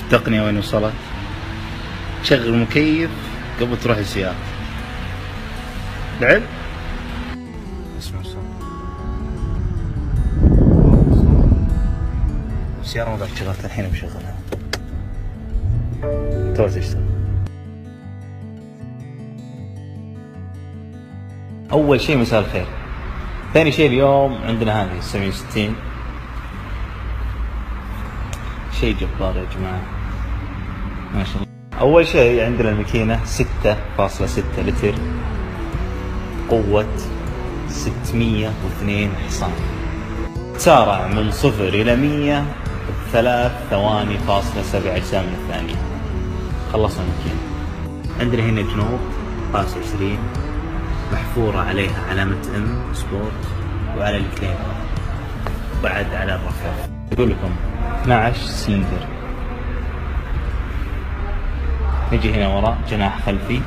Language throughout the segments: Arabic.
التقنية وين وصلت. شغل مكيف قبل تروح السيارة. لعب؟ اسمه صوت السيارة ما بعد شغلتها الحين بشغلها. تو تشتغل. أول شيء مساء الخير. ثاني شيء اليوم عندنا هذه 760 شيء جبار يا جماعة ما شاء الله. أول شيء عندنا الماكينة 6.6 لتر قوة 602 حصان، تسارع من 0 إلى 100 3 ثواني فاصلة 7 أجزاء من الثانية. خلصنا الماكينة. عندنا هنا جنوب قاس 20 محفورة عليها علامة ام سبورت وعلى الكليم بعد على الرفاف. يقول لكم 12 سلندر. نجي هنا وراء جناح خلفي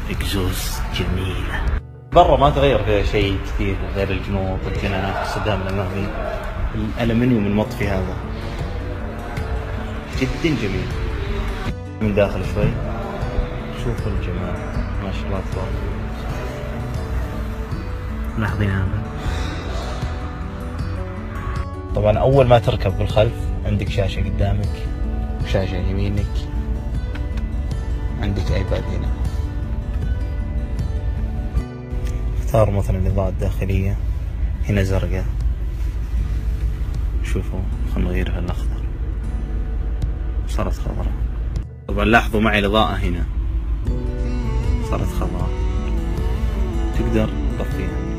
اكزوز جميلة. برا ما تغير فيها شيء كثير غير الجنوب والجناح الصدام الامامي الالمنيوم المطفي هذا جدا جميل. من داخل شوي شوفوا الجمال ما شاء الله تبارك. لاحظين هذا؟ طبعا اول ما تركب بالخلف عندك شاشة قدامك وشاشة يمينك، عندك ايباد هنا. اختار مثلا الاضاءة الداخلية هنا زرقاء، شوفوا خلنا نغيرها الاخضر صارت خضراء. طبعا لاحظوا معي الاضاءة هنا صارت خضراء تقدر تطفيها.